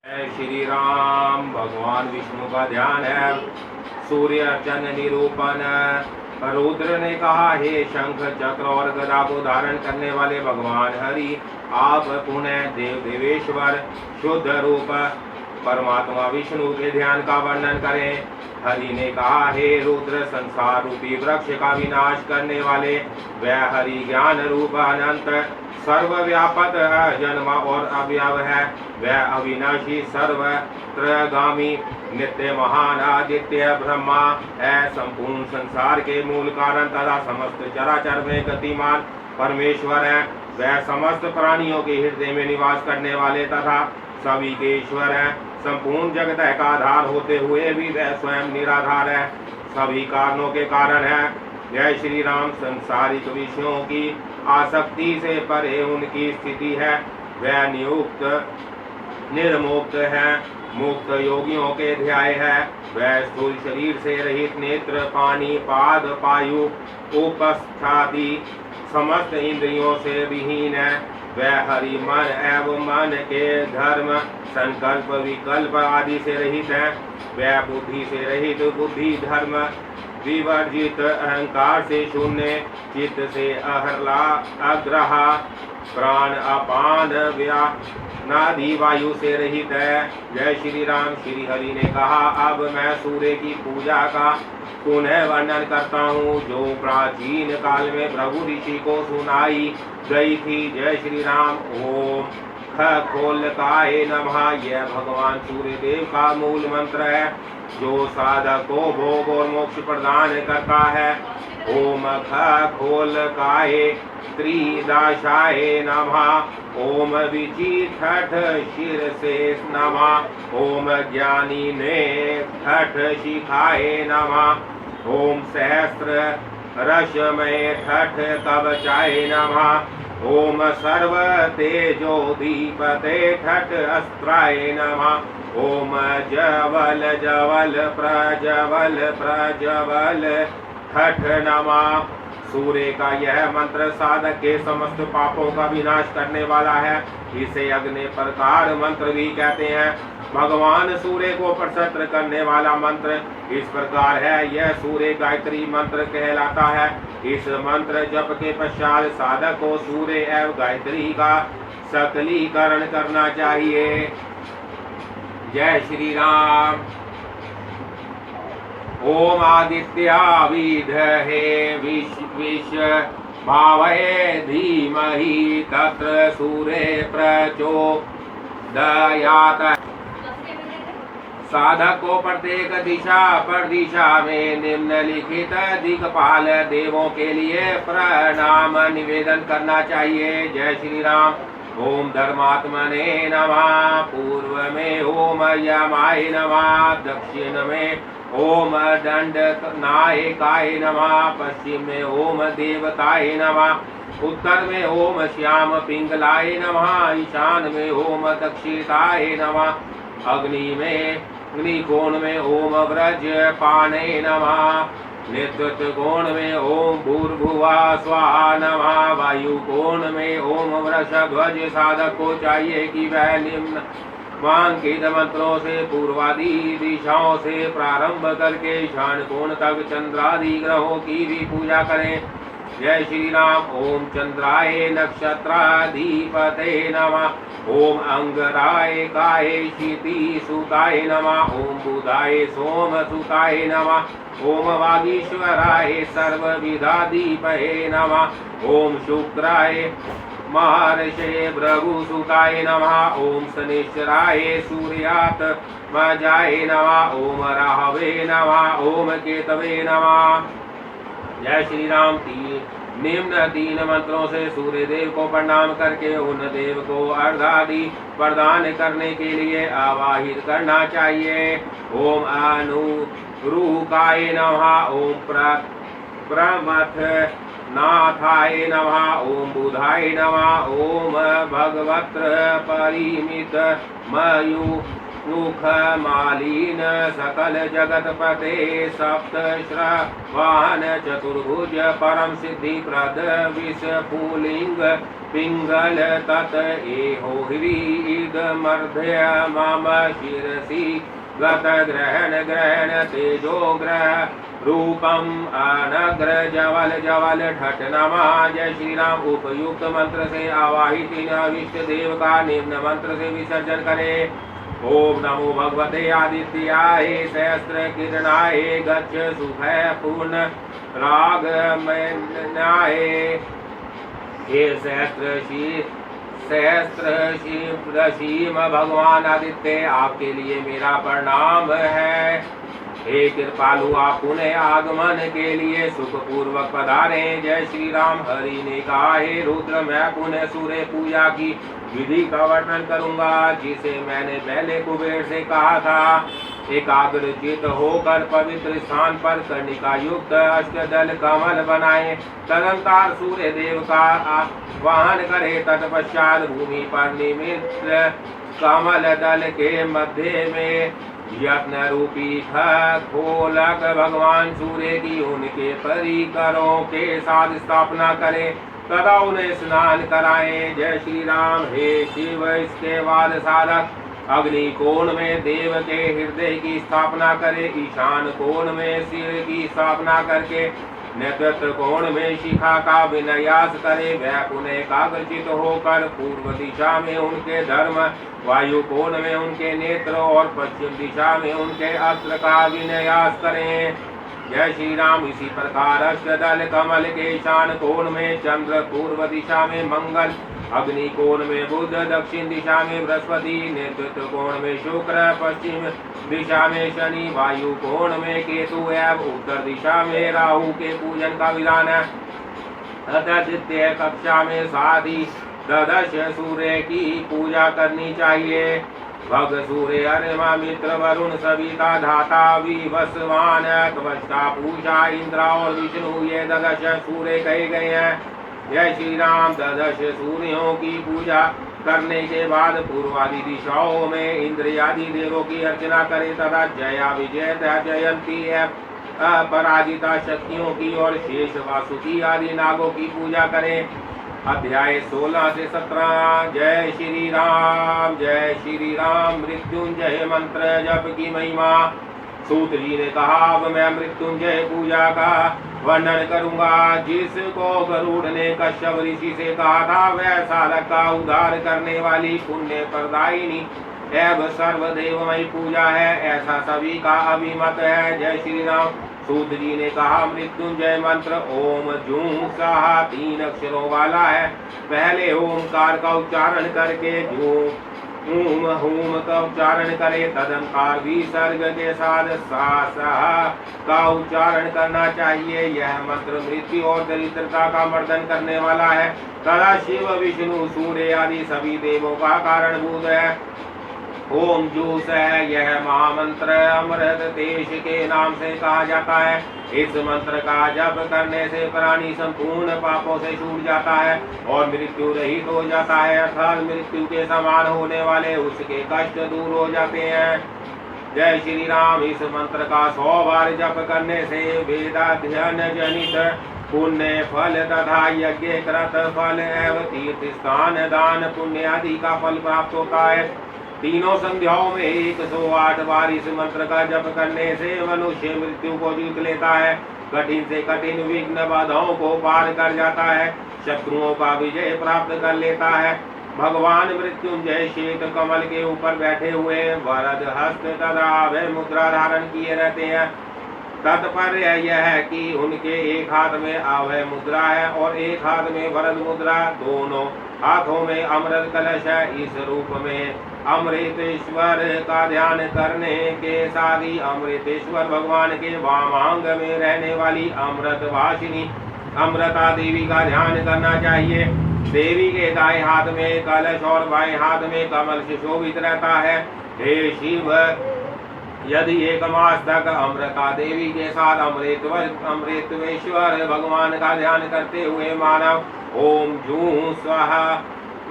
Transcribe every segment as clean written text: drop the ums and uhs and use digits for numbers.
जय श्री राम। भगवान विष्णु का ध्यान है। सूर्य अर्चन निरूपण। रुद्र ने कहा, हे शंख चक्र और गदा को धारण करने वाले भगवान हरि, आप पुनः देव देवेश्वर शुद्ध रूप परमात्मा विष्णु के ध्यान का वर्णन करें। हरि ने कहा, हे रुद्र, संसार रूपी वृक्ष का विनाश करने वाले वह हरि ज्ञान रूप अनंत सर्वव्यापक जन्म और अवयव है। वह अविनाशी सर्वत्रगामी नित्य महान आदित्य ब्रह्मा है। संपूर्ण संसार के मूल कारण तथा समस्त चराचर में गतिमान परमेश्वर है। वह समस्त प्राणियों के हृदय में निवास करने वाले तथा सभी के ईश्वर है। संपूर्ण जगत का आधार होते हुए भी वह स्वयं निराधार है, सभी कारणों के कारण है। जय श्री राम। संसारिक विषयों की आसक्ति से परे उनकी स्थिति है। वह नियुक्त निर्मुक्त है, मुक्त योगियों के ध्याय है। वह स्थूल शरीर से रहित नेत्र, पानी, पाद, पायु, उपस्थादि समस्त इंद्रियों से विहीन है। वह हरि मन एवं मन के धर्म, संकल्प, विकल्प आदि से रहित है। वह बुद्धि से रहित, बुद्धि धर्म विवर्जित, अहंकार से शून्य, चित्त से अहरला अग्रह, प्राण अपान व्यानादि वायु से रहित है। जय श्री राम। श्री हरि ने कहा, अब मैं सूर्य की पूजा का पुनः वर्णन करता हूँ, जो प्राचीन काल में भृगु ऋषि को सुनाई गई थी। जय श्री राम। ओम खगोलकाय नमः। यह भगवान सूर्य देव का मूल मंत्र है, जो साधक को भोग और मोक्ष प्रदान करता है। ओम खगोलकाय त्रिदाशाय नमः। ओम विचिठठ शिरसे नमः। ओम ज्ञानी ने ठठ शिखाय नमः। ओम सहस्र रसमय ठठ कवचाय नमः। ओम सर्व तेजो दीपते ठठ अस्त्राय नमः। ओम जवल जवल प्रज्वल प्रज्वल ठठ नमः। सूर्य का यह मंत्र साधक के समस्त पापों का विनाश करने वाला है। इसे अग्नि प्रकार मंत्र भी कहते हैं। भगवान सूर्य को प्रसन्न करने वाला मंत्र इस प्रकार है। यह सूर्य गायत्री मंत्र कहलाता है। इस मंत्र जप के पश्चात साधक को सूर्य एवं गायत्री का सकलीकरण करना चाहिए। जय श्री राम। ओम आदित्या विद्महे विश्व भावये धीमहि तत्र सूर्य प्रचोदयात्। साधक को प्रत्येक दिशा पर दिशा में निम्नलिखित दिक्पाल देवों के लिए प्रणाम निवेदन करना चाहिए। जय श्री राम। ओम धर्मात्मने नमः। पूर्व में ओम यमाय नमः। दक्षिण में ओम दंड नायकाय नमः। पश्चिम में ओम देवताय नमः। उत्तर में ओम श्याम पिंगलाय नमः। ईशान में ओम दक्षिताय नमः। अग्निकोण में ओम व्रज पाने नमः। नेतृत्व कोण में ओम भूर्भुवा स्वाहा नमः। वायु कोण में ओम वृषध्वज। साधक को चाहिए कि वह निम्न मांकित मंत्रों से पूर्वादि दिशाओं से प्रारंभ करके ईशान कोण तक चंद्रादि ग्रहों की भी पूजा करें। जय श्री राम। ओम चंद्राय नक्षत्राधिपते नमः। ओम अंगराय काय क्षिति सुताय नमः। ओम बुधाय सोम सुताय नमः। ओम वागीश्वराय सर्वविधाधिपये नमः। ओम शुक्राय महर्षे भृगुसुताय नमः। ओम शनिश्चराय सूर्यात्मजाय नमः। ओम राहवे नमः। ओम केतवे नमः। जय श्री राम। निम्न तीन मंत्रों से सूर्य देव को प्रणाम करके उन देव को अर्घादि प्रदान करने के लिए आवाहित करना चाहिए। ओम अनुरूकाय नमः। ओम प्रमथ नाथाय नमः। ओम बुधाय नमः। ओम भगवत्र परिमित मयु मुख मालीन सकल जगत पते सप्त श्रवाहन चतुर्भुज परम सिद्धि प्रद विष पुलिंग पिंगल तत एहो ह्रीद मर्ध्य मम शिरसि गत ग्रहण ग्रहण तेजो ग्रह रूपम अनग्र जवल जवल ठट नमः। जय श्री राम। उपयुक्त मंत्र से आवाहित इन अविष्ट देव का निम्न मंत्र से विसर्जन करें। ओम नमो भगवते आदित्याय सहस्त्र किरणाय गच्छ सुभय पूर्ण राग मनाय। हे सहस्त्र भगवान आदित्य आपके लिए मेरा प्रणाम है। हे कृपालु आप पुनः आगमन के लिए सुख पूर्वक पधारे। जय श्री राम। हरि ने कहा, हे रुद्र मैं पुनः सूर्य पूजा की विधि का वर्णन करूंगा जिसे मैंने पहले कुबेर से कहा था। एकाग्रचित होकर पवित्र स्थान पर कर्णिका युक्त अष्टदल कमल बनाए, तदंतर सूर्य देव का वाहन करे, तत्पश्चात भूमि पर निमित्त कमल दल के मध्य में यत्न रूपी खोलक भगवान सूर्य की उनके परिकरों के साथ स्थापना करें तथा उन्हें स्नान कराएं। जय श्री राम। हे शिव इसके बाद साधक अग्नि कोण में देव के हृदय की स्थापना करे, ईशान कोण में सिर की स्थापना करके नेतृत्व कोण में शिखा का विन्यास करे। वह पुनः एकाग्रचित होकर पूर्व दिशा में उनके धर्म, वायु कोण में उनके नेत्र और पश्चिम दिशा में उनके अस्त्र का विन्यास करें। जय श्री राम। इसी प्रकार अष्टदल कमल के ईशान कोण में चंद्र, पूर्व दिशा में मंगल, अग्नि कोण में बुध, दक्षिण दिशा में बृहस्पति, नेतृत्व कोण में शुक्र, पश्चिम दिशा में शनि, वायु कोण में केतु एवं उत्तर दिशा में राहु के पूजन का विधान है। अतः द्वितीय कक्षा में साधी द्वादश सूर्य की पूजा करनी चाहिए। भग सूर्य, अर्यमा, मित्र, वरुण, सविता, धाता, विवस्वान, त्वष्टा, पूषा, इंद्र और विष्णु ये द्वादश सूर्य कहे गए हैं। जय श्री राम। द्वादश सूर्यों की पूजा करने के बाद पूर्वादि दिशाओं में इंद्रियादि देवों की अर्चना करें तथा जया, विजय, जयंती, अपराजिता शक्तियों की और शेष, वासुकी आदि नागों की पूजा करें। अध्याय 16 से 17। जय श्री राम। जय श्री राम। मृत्युंजय मंत्र जप की महिमा। सूत जी ने कहा, अब मैं मृत्युंजय पूजा का वर्णन करूंगा जिसको गरुड़ ने कश्यप ऋषि से कहा था। वह साधक का उद्धार करने वाली पुण्य प्रदायिनी एवं सर्वदेवमयी पूजा है, ऐसा सभी का अभिमत है। जय श्री राम। सूत जी ने कहा, मृत्युंजय मंत्र ओम जूं साहा 3 अक्षरों वाला है। पहले ओमकार का उच्चारण करके जूं ऊम हूम का उच्चारण करे, तदंकार विसर्ग के साथ सा सहा का उच्चारण करना चाहिए। यह मंत्र मृत्यु और दरिद्रता का मर्दन करने वाला है तथा शिव, विष्णु, सूर्य आदि सभी देवों का कारणभूत है। ओम जूस है, यह महामंत्र अमृत देश के नाम से कहा जाता है। इस मंत्र का जप करने से प्राणी संपूर्ण पापों से छूट जाता है और मृत्यु रहित हो जाता है, अर्थात मृत्यु के समान होने वाले उसके कष्ट दूर हो जाते हैं। जय श्री राम। इस मंत्र का 100 बार जप करने से वेदाध्ययन जनित पुण्य फल तथा यज्ञ कृत फल एवं तीर्थ स्थान दान पुण्य आदि का फल प्राप्त होता है। तीनों संध्याओं में 108 बार इस मंत्र का जप करने से मनुष्य मृत्यु को जीत लेता है, कठिन से कठिन विघ्न बाधाओं को पार कर जाता है, शत्रुओं का विजय प्राप्त कर लेता है। भगवान मृत्युंजय श्वेत कमल के ऊपर बैठे हुए वरद हस्त तथा अभय मुद्रा धारण किए रहते हैं। तात्पर्य यह है कि उनके एक हाथ में अभय मुद्रा है और एक हाथ में वरद मुद्रा, दोनों हाथों में अमृत कलश है। इस रूप में अमृतेश्वर का ध्यान करने के साथ ही अमृतेश्वर भगवान के वामांग में रहने वाली अमृत वासिनी अमृता देवी का ध्यान करना चाहिए। देवी के दाएं हाथ में कलश और बाएं हाथ में कमल से शोभित रहता है। हे शिव, यदि 1 मास तक अमृता देवी के साथ अमृतेश्वर भगवान का ध्यान करते हुए मानव ओम जूं स्वाहा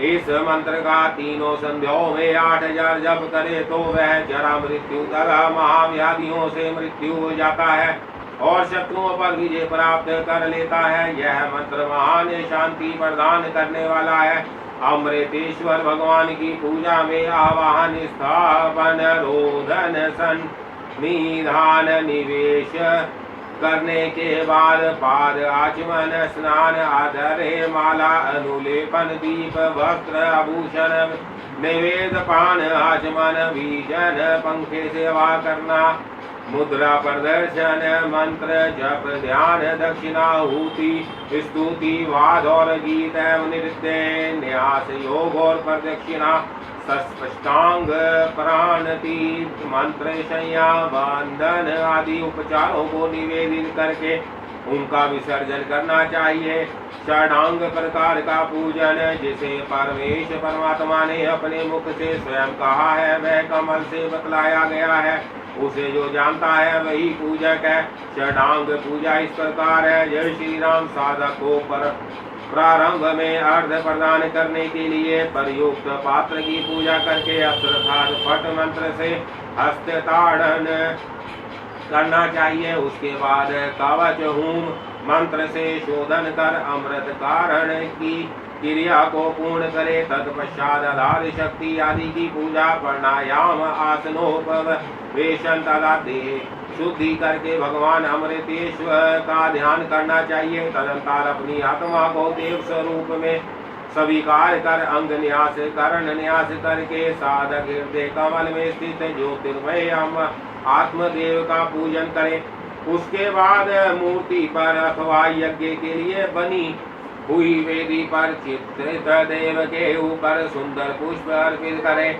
इस मंत्र का तीनों संध्याओं में 8000 जप करे तो वह जरा मृत्यु तथा महाव्याधियों से मृत्यु हो जाता है और शत्रुओं पर विजय प्राप्त कर लेता है। यह मंत्र महान शांति प्रदान करने वाला है। अमृतेश्वर भगवान की पूजा में आवाहन, स्थापन, रोधन, सन्निधान, निवेश करने के बाद पाद आचमन, स्नान, आदरे, माला, अनुलेपन, दीप, वस्त्र, आभूषण, निवेद, पान, आचमन, बीजन, पंखे सेवा करना, मुद्रा प्रदर्शन, मंत्र जप, ध्यान, दक्षिणाहुति, स्तुति, वाद और गीत एवं नृत्य, न्यास, योग और प्रदक्षिणा, सष्टांग, प्राणति, मंत्र, शय्या, बंधन आदि उपचारों को निवेदित करके उनका विसर्जन करना चाहिए। षडांग प्रकार का पूजन, जिसे परमेश परमात्मा ने अपने मुख से स्वयं कहा है, वह कमल से बतलाया गया है। उसे जो जानता है वही पूजक है। षडांग पूजा इस प्रकार है। जय श्री राम। साधक को पर प्रारंभ में अर्घ प्रदान करने के लिए प्रयुक्त पात्र की पूजा करके अर्थात फट मंत्र से हस्त ताड़न करना चाहिए। उसके बाद कवच होम मंत्र से शोधन कर अमृत कारण की क्रिया को पूर्ण करे। तत्पश्चात आधार शक्ति आदि की पूजा, प्राणायाम, आसनोपवेशन तथा देह शुद्धि करके भगवान अमृतेश्वर का ध्यान करना चाहिए। तदंतर अपनी आत्मा को देव स्वरूप में स्वीकार कर अंग न्यास, कर्ण न्यास करके साधक हृदय कमल में स्थित ज्योतिर्मय आत्मदेव का पूजन करे। उसके बाद मूर्ति पर अथवा यज्ञ के लिए बनी हुई वेदी पर चित्रित देव के ऊपर सुंदर पुष्प अर्पित करे।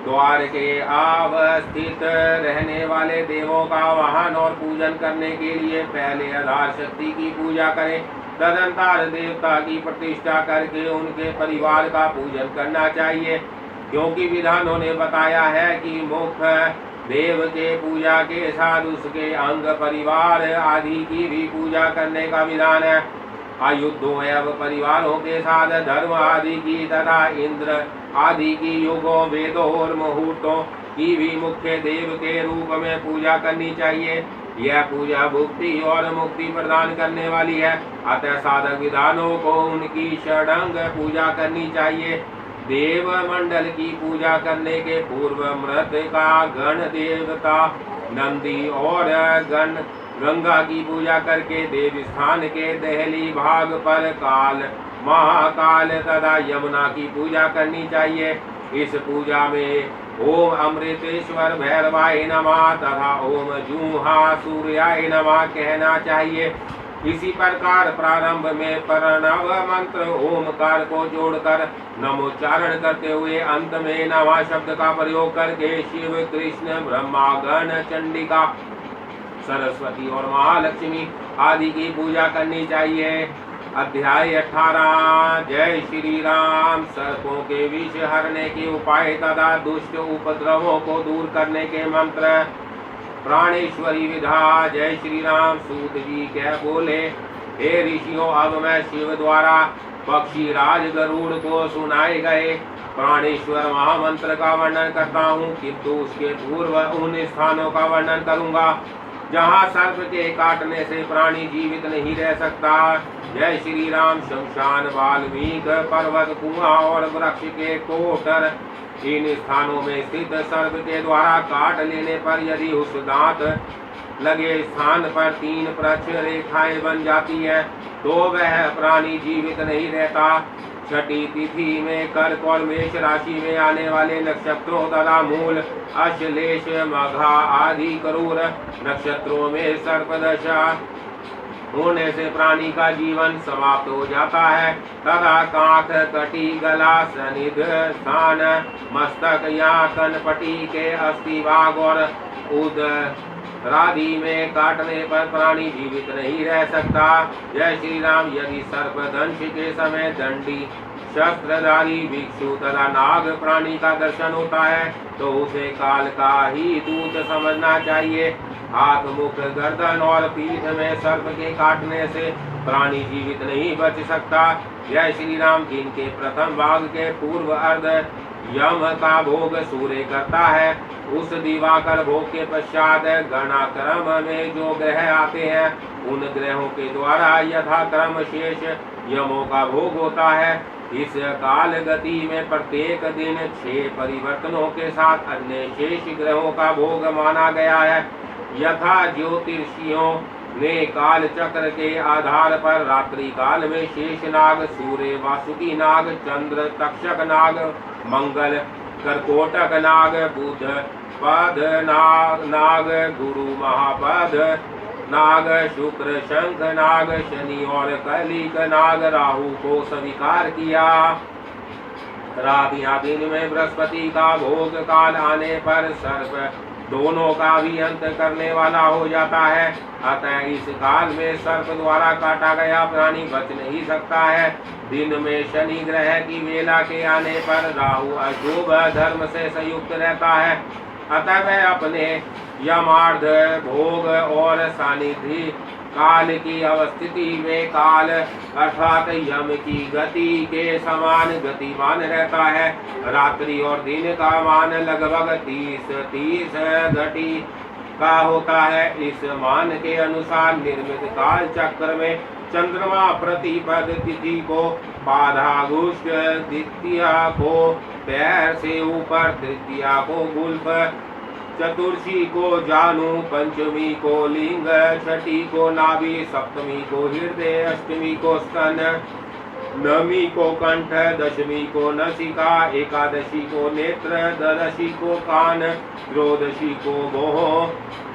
द्वार के अवस्थित रहने वाले देवों का वाहन और पूजन करने के लिए पहले आधार शक्ति की पूजा करें। तदंतर देवता की प्रतिष्ठा करके उनके परिवार का पूजन करना चाहिए, क्योंकि विधानों ने बताया है कि मुख्य देव के पूजा के साथ उसके अंग, परिवार आदि की भी पूजा करने का विधान है। आयुधों एवं परिवारों के साथ धर्म आदि की तथा इंद्र आदि की युगों, वेदों और मुहूर्तों की भी मुख्य देव के रूप में पूजा करनी चाहिए। यह पूजा भुक्ति और मुक्ति प्रदान करने वाली है। अतः साधक विधानों को उनकी षडंग पूजा करनी चाहिए। देव मंडल की पूजा करने के पूर्व मृत का गण देवता नंदी और गण गंगा की पूजा करके देव स्थान के दहली भाग पर काल, महाकाल तथा यमुना की पूजा करनी चाहिए। इस पूजा में ओम अमृतेश्वर भैरवाय नमः तथा ओम जूहा सूर्याय नमः कहना चाहिए। इसी प्रकार प्रारंभ में प्रणव मंत्र ओमकार को जोड़कर नमोच्चारण करते हुए अंत में नमः शब्द का प्रयोग करके शिव, कृष्ण, ब्रह्मा, गण, चंडिका, सरस्वती और महालक्ष्मी आदि की पूजा करनी चाहिए। अध्याय 18। जय श्री राम। सर्पों के विष हरने के उपाय तथा दुष्ट उपद्रवों को दूर करने के मंत्र। प्राणेश्वरी विधा। जय श्री राम। सूत जी कह बोले, हे ऋषियों, अब मैं शिव द्वारा पक्षी राज गरुड़ को सुनाए गए प्राणेश्वर महामंत्र का वर्णन करता हूँ, किंतु उसके पूर्व उन स्थानों का वर्णन करूँगा जहाँ सर्प के काटने से प्राणी जीवित नहीं रह सकता। जय श्री राम। शमशान, वाल्मीक पर्वत, कुआं और वृक्ष के कोटर, इन स्थानों में स्थित सर्प के द्वारा काट लेने पर यदि उस दांत लगे स्थान पर 3 प्रच्छ रेखाएं बन जाती है तो वह प्राणी जीवित नहीं रहता। छठी तिथि में कर्क और मेष राशि में आने वाले नक्षत्रों तथा मूल, अश्लेष, मघा आदि क्रूर नक्षत्रों में सर्पदशा होने से प्राणी का जीवन समाप्त हो जाता है तथा कांख, कटी, गला, सनिध स्थान, मस्तक या कनपटी के अस्थि भाग और उदरादि में काटने पर प्राणी जीवित नहीं रह सकता। जय श्री राम। यदि सर्पदंश के समय दंडी, शस्त्रधारी, भिक्षु तथा नाग प्राणी का दर्शन होता है तो उसे काल का ही दूत समझना चाहिए। हाथ, मुख, गर्दन और पीठ में सर्प के काटने से प्राणी जीवित नहीं बच सकता। यह श्री राम जिनके प्रथम भाग के पूर्व अर्ध यम का भोग सूर्य करता है, उस दिवाकर भोग के पश्चात गणाक्रम में जो ग्रह आते हैं, उन ग्रहों के द्वारा यथाक्रम शेष यमों का भोग होता है। इस काल गति में प्रत्येक दिन 6 परिवर्तनों के साथ अन्य शेष ग्रहों का भोग माना गया है। यथा ज्योतिषियों ने काल चक्र के आधार पर रात्रि काल में शेष नाग, सूर्य वासुकी नाग, चंद्र तक्षक नाग, मंगल करकोटक नाग, बुध पद नाग, गुरु महापद नाग, शुक्र शंख नाग, शनि और कलिक नाग, राहु को स्वीकार किया। रात या दिन में बृहस्पति का भोग काल आने पर सर्प दोनों का भी अंत करने वाला हो जाता है। अतः इस काल में सर्प द्वारा काटा गया प्राणी बच नहीं सकता है। दिन में शनि ग्रह की वेला के आने पर राहु अशुभ धर्म से संयुक्त रहता है। अतः वह अपने यमार्ध भोग और सानिध्य काल की अवस्थिति में काल अर्थात यम की गति के समान गतिमान रहता है। रात्रि और दिन का मान लगभग 30 घटी का होता है। इस मान के अनुसार निर्मित काल चक्र में चंद्रमा प्रतिपद तिथि को बाधागुष्ट, द्वितीया को पैर से ऊपर, तृतीया को गुल्फ, चतुर्थी को जानु, पंचमी को लिंग, छठी को नाभि, सप्तमी को हृदय, अष्टमी को स्तन, नवमी को कंठ, दशमी को नसिका, एकादशी को नेत्र, द्वादशी को कान, त्रयोदशी को भौहों,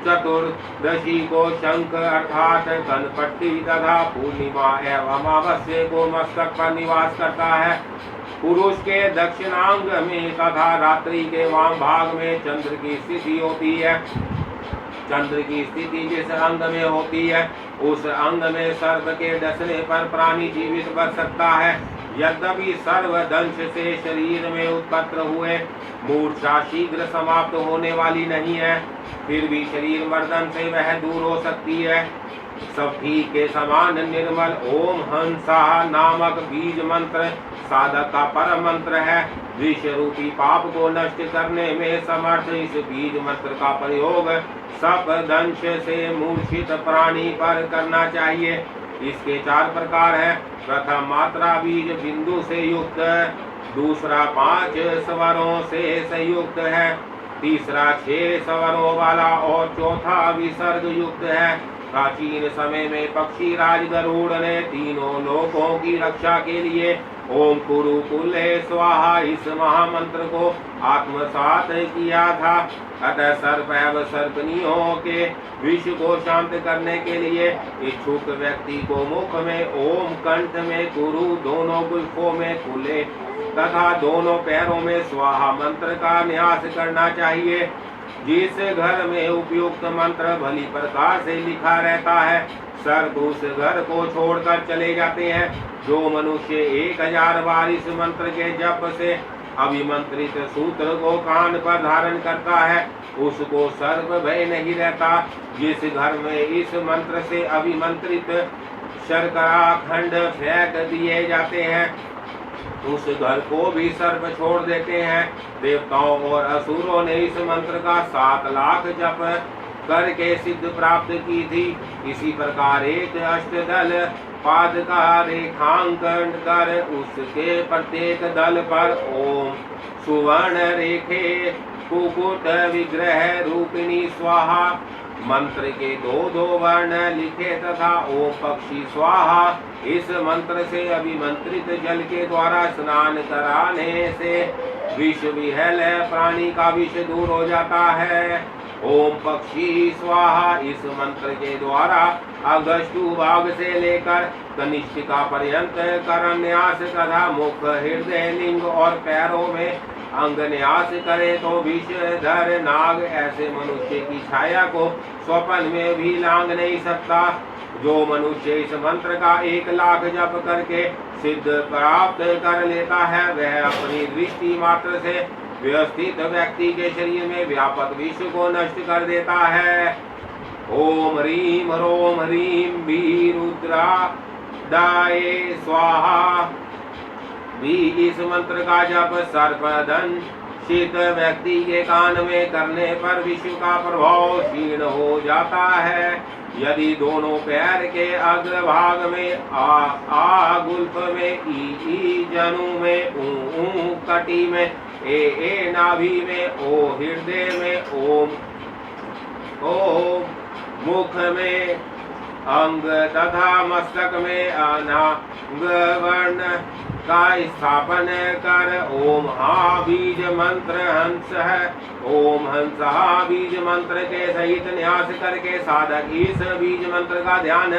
चतुर्दशी को शंख अर्थात कनपट्टी तथा पूर्णिमा एवं अमावस्या को मस्तक पर निवास करता है। पुरुष के दक्षिणांग में तथा रात्रि के वाम भाग में चंद्र की स्थिति होती है। चंद्र की स्थिति जिस अंग में होती है, उस अंग में सर्प के डसने पर प्राणी जीवित बच सकता है। यद्यपि सर्वदंश से शरीर में उत्पन्न हुए मूर्छा शीघ्र समाप्त होने वाली नहीं है, फिर भी शरीर मर्दन से वह दूर हो सकती है। सभी के समान निर्मल ओम हंसा नामक बीज मंत्र साधक का परम मंत्र है। विष रूपी पाप को नष्ट करने में समर्थ इस बीज मंत्र का प्रयोग सब दंश से मूर्छित प्राणी पर करना चाहिए। इसके 4 प्रकार है। प्रथम मात्रा बीज बिंदु से युक्त, दूसरा 5 स्वरों से संयुक्त है, तीसरा 6 स्वरों वाला और चौथा विसर्ग युक्त है। प्राचीन समय में पक्षी राज गरुड़ ने तीनों लोकों की रक्षा के लिए ओम कुरु कुले स्वाहा इस महामंत्र को आत्मसात किया था। अतः सर्प एवं सर्पनियों के विष को शांत करने के लिए इच्छुक व्यक्ति को मुख में ओम, कंठ में कुरु, दोनों गुल्फों में कुले तथा दोनों पैरों में स्वाहा मंत्र का न्यास करना चाहिए। जिस घर में उपयुक्त मंत्र भली प्रकार से लिखा रहता है, सर्प उस घर को छोड़कर चले जाते हैं। जो मनुष्य 1000 बार इस मंत्र के जप से अभिमंत्रित सूत्र को कान पर धारण करता है, उसको सर्प भय नहीं रहता। जिस घर में इस मंत्र से अभिमंत्रित शर्करा खंड फेंक दिए जाते हैं, उस घर को भी सर्प छोड़ देते हैं। देवताओं और असुरों ने इस मंत्र का 7 लाख जप करके सिद्ध प्राप्त की थी। इसी प्रकार एक अष्टदल पाद का रेखांकन कर उसके प्रत्येक दल पर ओम सुवर्ण रेखे कुकुट विग्रह रूपिणी स्वाहा मंत्र के 2-2 वर्ण लिखे तथा ओम पक्षी स्वाहा इस मंत्र से अभिमंत्रित जल के द्वारा स्नान कराने से विष विहल प्राणी का विष दूर हो जाता है। ओम पक्षी स्वाहा इस मंत्र के द्वारा अगस्तु भाग से लेकर कनिष्ठिका पर्यंत करन्यास तथा मुख, हृदय, लिंग और पैरों में अंगन्यास करे तो विषधर नाग ऐसे मनुष्य की छाया को स्वप्न में भी लांग नहीं सकता। जो मनुष्य इस मंत्र का 1 लाख जप करके सिद्ध प्राप्त कर लेता है, वह अपनी दृष्टि मात्र से व्यवस्थित व्यक्ति के शरीर में व्यापक विष को नष्ट कर देता है। ओम ह्रीम ह्रोम ह्रीम वीरुद्राय स्वाहा। भी इस मंत्र का जप सर्पदंशित व्यक्ति के कान में करने पर विष का प्रभाव क्षीण हो जाता है। यदि दोनों पैर के अग्रभाग में आ गुल्फ में ई जनु में ऊ कटी में ए नाभि में ओ हृदय में ओम मुख में अंग तथा मस्तक में अनांग वर्ण का स्थापन कर ओम हा बीज मंत्र हंस है। ओम हंस हा बीज मंत्र के सहित न्यास करके साधक इस बीज मंत्र का ध्यान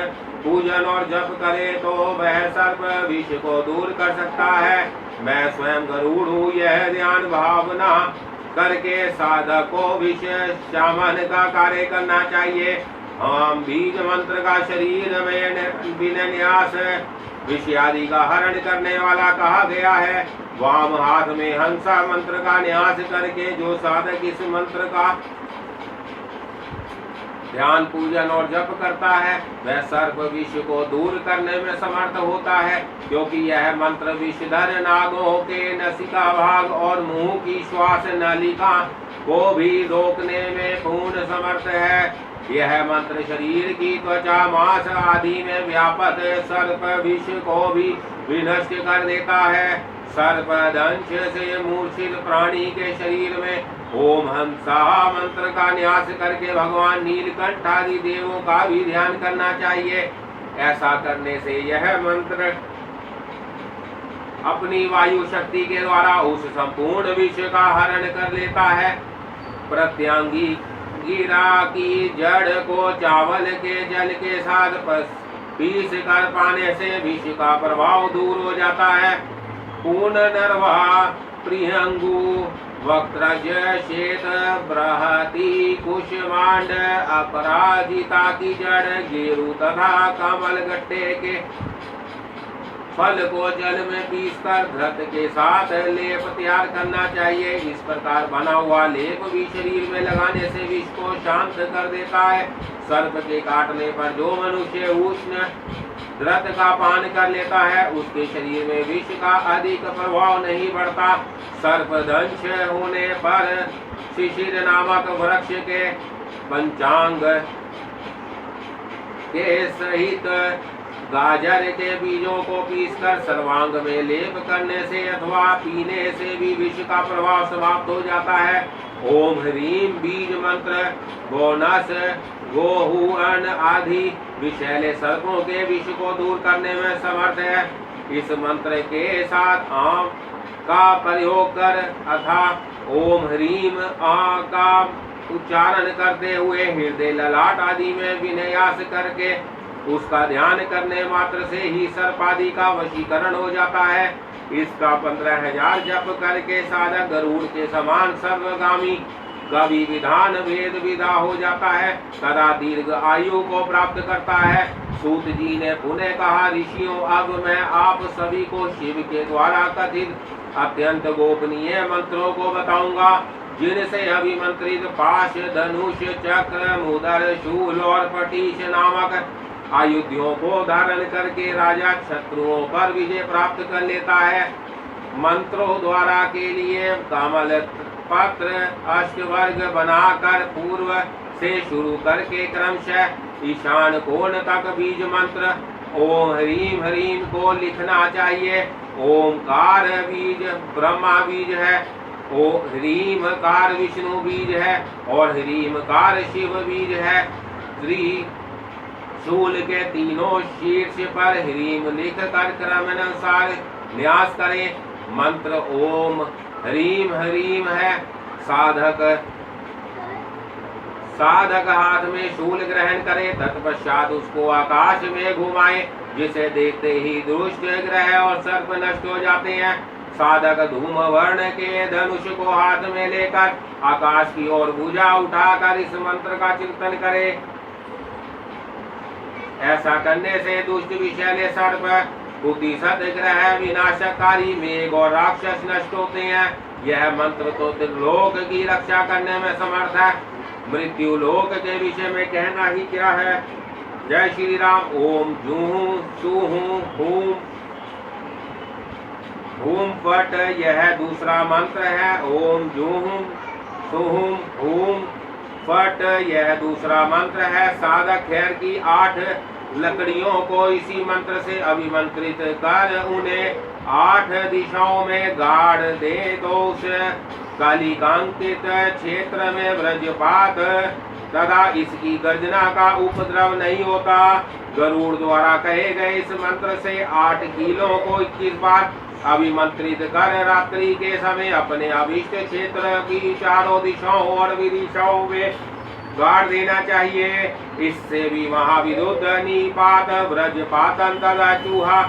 पूजन और जप करे तो वह सर्प विष को दूर कर सकता है। मैं स्वयं गरुड़ हूँ, यह ध्यान भावना करके साधक को विष शमन का कार्य करना चाहिए। हम बीज मंत्र का शरीर में बिना न्यास विष आदि का हरण करने वाला कहा गया है। वाम हाथ में हंसा मंत्र का न्यास करके जो साधक इस मंत्र का ध्यान पूजन और जप करता है वह सर्प विष को दूर करने में समर्थ होता है, क्योंकि यह मंत्र विषधर नागों के नसिका भाग और मुंह की श्वास नलिका को भी रोकने में पूर्ण समर्थ है। यह मंत्र शरीर की त्वचा मांस आदि में व्यापक सर्प विष को भी विनष्ट कर देता है। सर्पदंश से मूर्छित प्राणी के शरीर में ओम हंसा मंत्र का न्यास करके भगवान नीलकंठ आदि देवों का भी ध्यान करना चाहिए। ऐसा करने से यह मंत्र अपनी वायु शक्ति के द्वारा उस संपूर्ण विष का हरण कर लेता है। प्रत्यांगी गिरा की जड़ को चावल के जल के साथ पीस कर पाने से विष का प्रभाव दूर हो जाता है। पूर्ण नरवा प्रियंगु वक्त्रज श्वेत बृहति कुष्मांड अपराजिता की जड़ गेरु तथा कमल गट्टे के फल को जल में पीसकर घृत के साथ लेप तैयार करना चाहिए। इस प्रकार बना हुआ लेप भी शरीर में लगाने से विष को शांत कर देता है। सर्प के काटने पर जो मनुष्य उष्ण घृत का पान कर लेता है उसके शरीर में विष का अधिक प्रभाव नहीं बढ़ता। सर्पदंश होने पर शिशिर नामक वृक्ष के पंचांग के सहित गाजर के बीजों को पीसकर सर्वांग में लेप करने से अथवा पीने से भी विष का प्रभाव समाप्त हो जाता है। ओम ह्रीम बीज मंत्र गोनस गोहुअन आदि विषैले सर्पों के विष को दूर करने में समर्थ है। इस मंत्र के साथ आम का प्रयोग कर अथा ओम ह्रीम आ का उच्चारण करते हुए हृदय ललाट आदि में विन्यास करके उसका ध्यान करने मात्र से ही सर्प आदि का वशीकरण हो जाता है। इसका 15,000 जप करके साधक गरुड़ के समान सर्वगामी कवि विधान वेद विदा हो जाता है तथा दीर्घ आयु को प्राप्त करता है। सूत जी ने पुनः कहा, ऋषियों अब मैं आप सभी को शिव के द्वारा कथित अत्यंत गोपनीय मंत्रों को बताऊंगा, जिनसे अभिमंत्रित पाश धनुष चक्र मुदर शूल और पटीश नामक आयुधियों को धारण करके राजा शत्रुओं पर विजय प्राप्त कर लेता है। मंत्रों द्वारा के लिए कमल पत्र अष्टवर्ग बनाकर पूर्व से शुरू करके क्रमशः ईशान कोण तक बीज मंत्र ओम ह्रीम ह्रीम को लिखना चाहिए। ओमकार बीज ब्रह्मा बीज है, ओ ह्रीम कार विष्णु बीज है और ह्रीम कार शिव बीज है। त्रिशूल के तीनों शीर्ष पर ह्रीम लिख कर क्रमानुसार न्यास करें। मंत्र ओम ह्रीम ह्रीम है। साधक हाथ में शूल ग्रहण करे, तत्पश्चात उसको आकाश में घुमाए, जिसे देखते ही दुष्ट ग्रह और सर्प नष्ट हो जाते हैं। साधक धूम वर्ण के धनुष को हाथ में लेकर आकाश की ओर भुजा उठाकर इस मंत्र का चिंतन करे। ऐसा करने से दुष्ट विषैले सर्प कुतिसत ग्रह विनाशकारी मेघ और राक्षस नष्ट होते हैं। यह मंत्र तो त्रिलोक की रक्षा करने में समर्थ है। मृत्यु लोक के विषय में कहना ही क्या है। जय श्री राम। ओम जूं शूं हूं हूम फट यह दूसरा मंत्र है। ओम जूं शूं हूं फट यह दूसरा मंत्र है। साधक खैर की 8 लकड़ियों को इसी मंत्र से अभिमंत्रित कर उन्हें 8 दिशाओं में गाड़ दे तो उस कालिकांकित क्षेत्र में वज्रपात तथा इसकी गर्जना का उपद्रव नहीं होता। गरुड़ द्वारा कहे गए इस मंत्र से 8 कीलों को 21 बार अभिमंत्रित कर रात्रि के समय अपने अभिष्ट क्षेत्र की चारों दिशाओं और विदिशाओं में गाड़ देना चाहिए। इससे भी महाविरुद्ध निपात व्रजपातन तथा चूहा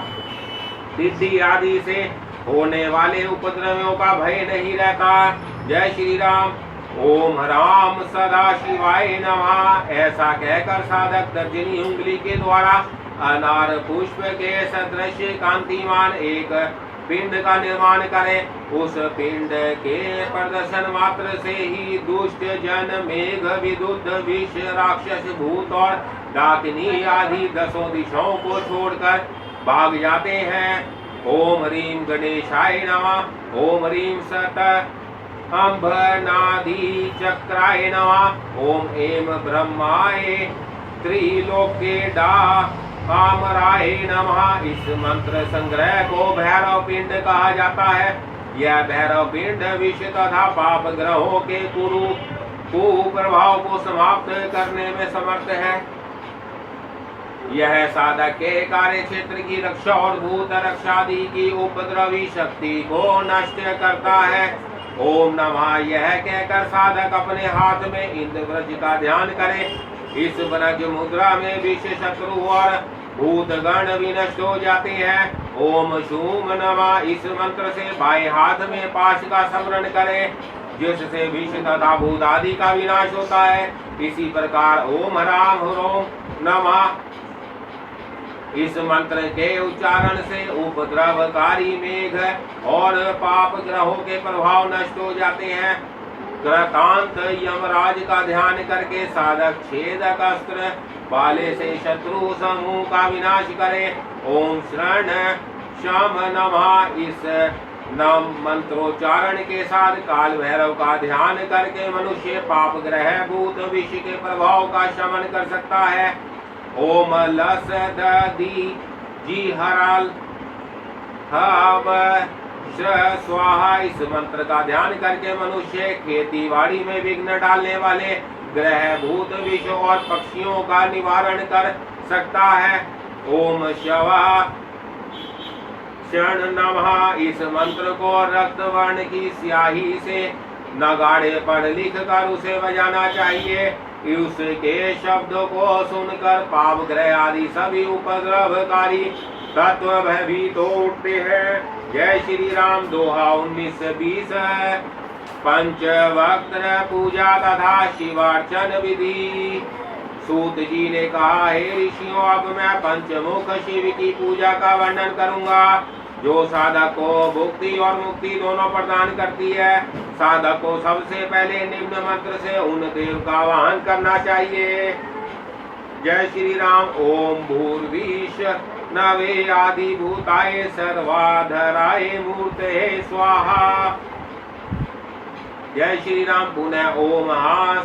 सिद्धि आदि से होने वाले उपद्रवों का भय नहीं रहता। जय श्री राम। ओम राम सदा शिवाय नमः। ऐसा कहकर साधक दक्षिणी उंगली के द्वारा अनार पुष्प के सदृश कांतिमान एक पिंड का निर्माण करें। उस पिंड के प्रदर्शन मात्र से ही दुष्ट जन मेघ विद्युत विष राक्षस भूत और डाकिनी आदि 10 दिशाओं को छोड़कर भाग जाते हैं। ओम ह्रीम गणेशाय नमः। ओम ह्रीम सत अम्भनादि चक्राय नमः। ओम एम ब्रह्माय त्रिलोके डा कामराय नमः। इस मंत्र संग्रह को भैरव पिंड कहा जाता है। यह भैरव पिंड विष तथा पाप ग्रहों के कुप्रभाव को समाप्त करने में समर्थ है। यह साधक के कार्य क्षेत्र की रक्षा और भूत रक्षादि की उपद्रवी शक्ति को नष्ट करता है। ओम नमः यह कहकर साधक अपने हाथ में इंद्र व्रज का ध्यान करे। इस व्रज मुद्रा में विष शत्रु और भूत गण विनष्ट हो जाते हैं। ओम शूम नमः इस मंत्र से बाएं हाथ में पाश का स्मरण करें जिससे विष तथा भूत आदि का विनाश होता है। इसी प्रकार ओम राम ह्रोम नमः इस मंत्र के उच्चारण से उपद्रवकारी मेघ और पाप ग्रहों के प्रभाव नष्ट हो जाते हैं। कृतांत यमराज का ध्यान करके साधक छेदक अस्त्र वाले से शत्रु समूह का विनाश करे। ओम शरण शम नमः इस नम मंत्रोच्चारण के साथ काल भैरव का ध्यान करके मनुष्य पाप ग्रह भूत विष के प्रभाव का शमन कर सकता है। ओम लस दी जी हराल हव स्वाहा इस मंत्र का ध्यान करके मनुष्य खेती बाड़ी में विघ्न डालने वाले ग्रह भूत विष और पक्षियों का निवारण कर सकता है। ओम शवा क्षण नमः इस मंत्र को रक्त वर्ण की स्याही से नगाड़े पर लिख कर उसे बजाना चाहिए। उसके शब्द को सुनकर पाप ग्रह आदि सभी उपद्रवकारी तत्व भयभीत तो उठते हैं। जय श्री राम। दोहा 19-20 पंचवक्त पूजा तथा शिवार्चन विधि। सूत जी ने कहा, हे ऋषियों अब मैं पंचमुख शिव की पूजा का वर्णन करूंगा जो साधक को भुक्ति और मुक्ति दोनों प्रदान करती है। साधक को सबसे पहले निम्न मंत्र से उन देव का आवाहन करना चाहिए। जय श्री राम। ओम भूर्विश नवे आदि भूताय सर्वाधराय मूर्ते स्वाहा। जय श्री राम। पुनः ओम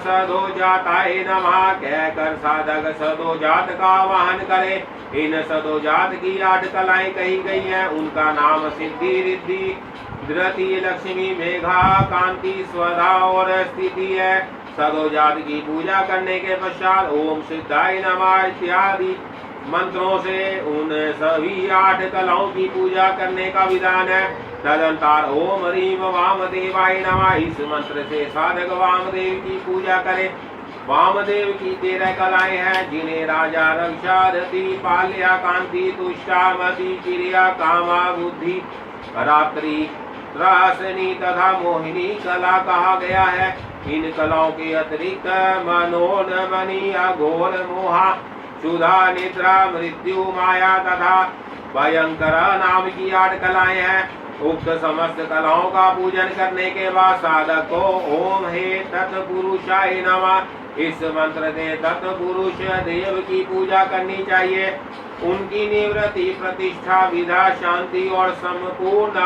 सदोजाताय नमः कहकर साधक सदोजात का आवाहन करे। इन सदोजात की 8 कलाएं कही गई हैं। उनका नाम सिद्धि रिद्धि धृति लक्ष्मी मेघा कांति स्वधा और स्थिति है। सदोजात की पूजा करने के पश्चात ओम सिद्धाय नमः इत्यादि मंत्रों से उन सभी 8 कलाओं की पूजा करने का विधान है। तदंतर ओम ह्रीम वामदेवाय नमः इस मंत्र से साधक वामदेव की पूजा करे। वामदेव की 13 कलाएं हैं जिन्हें राजा रक्षा रति पाल्या कांति तुष्टा मति क्रिया कामा बुद्धि रात्रि त्रासनी तथा मोहिनी कला कहा गया है। इन कलाओं के अतिरिक्त मनोन्मनी अघोर मोहा सुधा निद्रा मृत्यु माया तथा भयंकर नाम की 8 कलाएं हैं। उक्त समस्त कलाओं का पूजन करने के बाद साधक को ओम हे तत्पुरुषाय नमः इस मंत्र से तत्पुरुष देव की पूजा करनी चाहिए। उनकी निवृत्ति, प्रतिष्ठा, विधा, शांति और संपूर्ण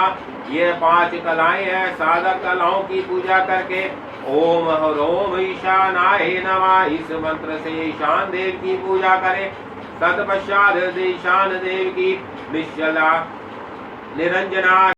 ये 5 कलाएं हैं। साधक कलाओं की पूजा करके ओम ह्रोम ईशानाय नमः इस मंत्र से ईशान देव की पूजा करें। तत्पश्चात ईशान देव की निश्चला निरंजना